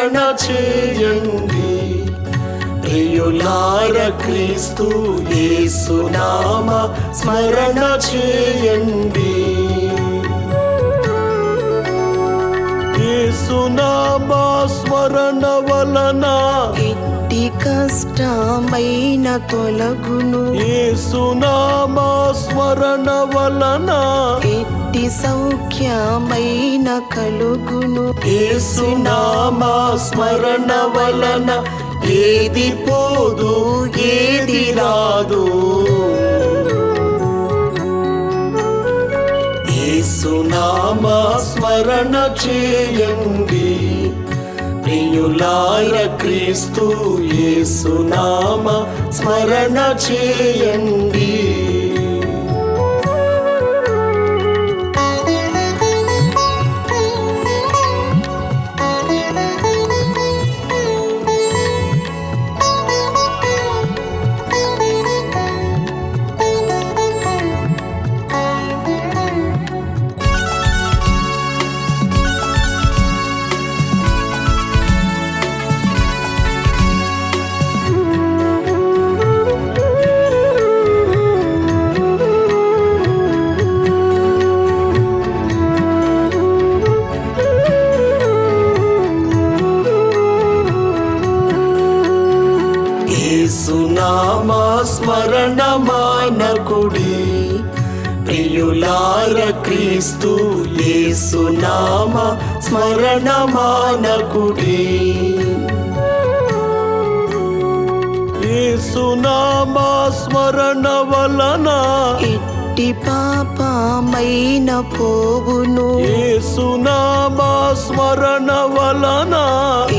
స్మరణ చేయండి. ప్రియులార క్రీస్తు యేసునామ స్మరణ చేయండి. యేసునామ స్మరణ వలన ఎట్టి కష్టమైన తొలగును. యేసునామ స్మరణ వలన ఎట్టి సౌఖ్యమైన కలుగును. యేసునామ స్మరణ వలన ఏది పోదు ఏది రాదు. యేసునామ స్మరణ చేయండి. ప్రియులార క్రీస్తు యేసునామ స్మరణ చేయండి. యేసునామ స్మరణ మానకుడి. ప్రియులార క్రీస్తు యేసునామ స్మరణ మానకుడి. యేసునామ స్మరణ వలన ఎట్టి పాపమైన పోవును. యేసునామ స్మరణ వలన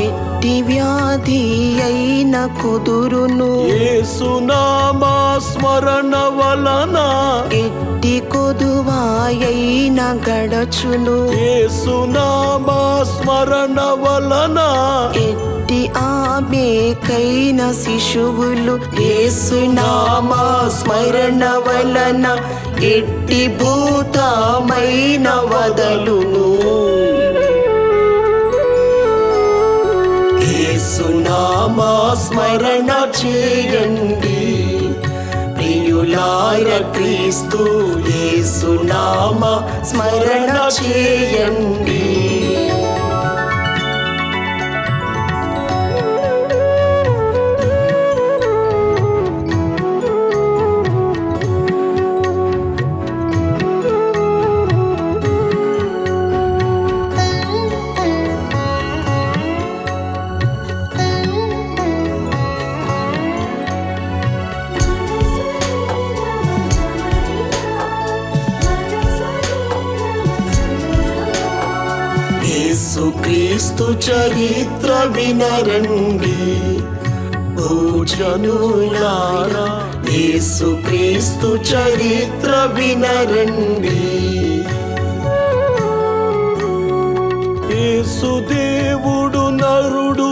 ఎట్టి వ్యాధి అయిన కుదురును. యేసునామ స్మరణ వలన ఎట్టి కొదువాయైన గడచును. యేసునామ స్మరణ వలన ఎట్టి ఆమెకైన శిశువులు. యేసునామ స్మరణ వలన ఎట్టి భూతమైన వదలును. యేసునామ స్మరణ చేయండి. ప్రియులార క్రీస్తు యేసునామ స్మరణ చేయండి. యేసుక్రీస్తు చరిత్ర వినరండి భూజనులారా. యేసుక్రీస్తు చరిత్ర వినరండి. యేసుదేవుడు నరుడు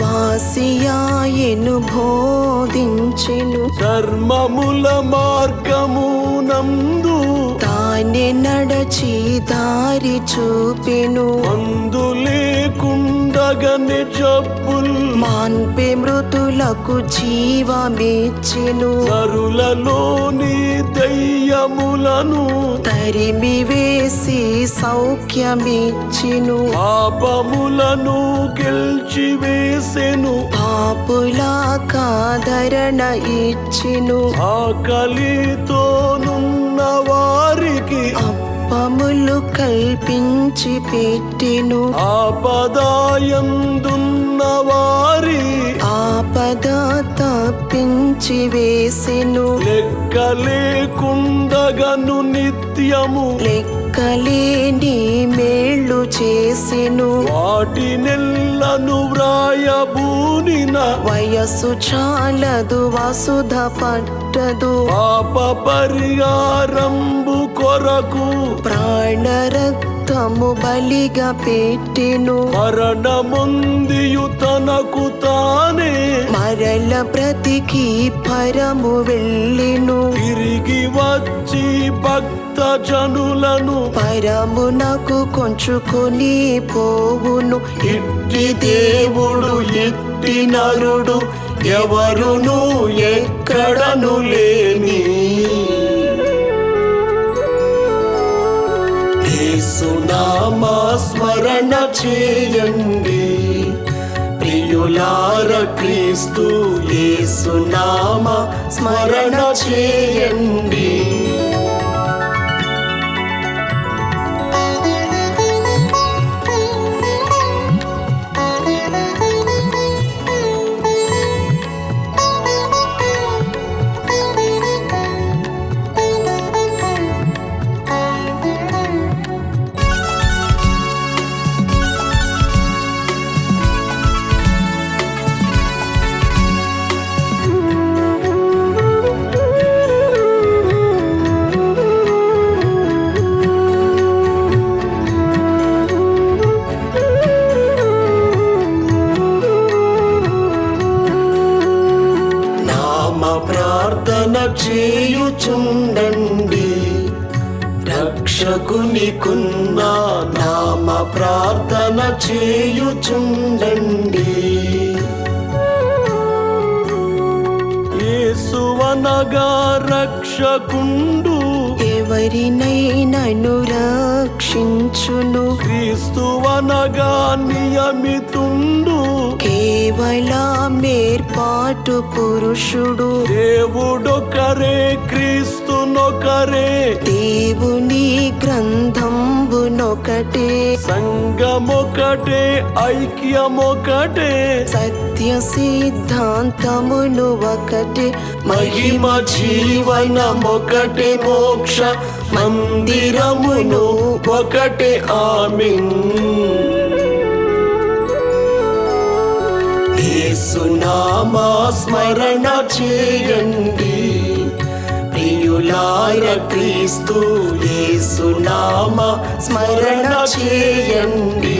వాసియాయను బోధించెను. ధర్మముల మార్గమునందు తానే నడచి దారి చూపెను. మందు లేకుండగనే జబ్బుల్ మాన్పే మృతులకు జీవమిచ్చెను. నరులలోని దయ్యములను తరిమి వేసి సౌఖ్యమిచ్చెను. పాపములను గెల్చి వేసెను. పాపులకాదరణ ఇచ్చెను. ఆకలితోనున్న వారికి అప్పములు కల్పించి పెట్టెను. ఆపదాయందున్న వారి ఆపద తప్పించి వేసెను. లెక్క లేకుండగను నిత్యము లెక్కలేని మేళ్ళు చేసెను. వాటినెల్లను వ్రాయబూనిన వయస్సు చాలదు వసుధ పట్టదు. పాప పరిహారంబు కొరకు ప్రాణరక్తము బలిగా పెట్టెను. మరణముందియు తనకు తానే మరల బ్రతికి పరము వెళ్ళెను. తిరిగి వచ్చి భక్త సమస్త జనులను పరమునకు కొంచుకొని పోవును. ఇట్టి దేవుడు ఇట్టి నరుడు ఎవరును ఎక్కడను లేని. యేసునామా స్మరణ చేయండి ప్రియులార, క్రీస్తు యేసునామా స్మరణ చేయండి. ప్రార్థన చేయుచుండండి రక్షకునికున్న నామ ప్రార్థన చేయుచుండండి. యేసువనగా రక్షకుండు ఎవరినైనను రక్షించును. క్రీస్తువనగా నియమితుండు కేవల మేర్పాటు పురుషుడు. దేవుడొకరే క్రీస్తునొకరే, దేవుని గ్రంథంబునొకటే, సంఘమొకటే ఐక్యమొకటే, సత్య సిద్ధాంతమును ఒకటే, మహిమ జీవనమొకటే, మోక్ష మందిరమును ఒకటే. ఆమేన్. యేసునామా స్మరణ చేయండి ప్రియులార, క్రీస్తు యేసునామా స్మరణ చేయండి.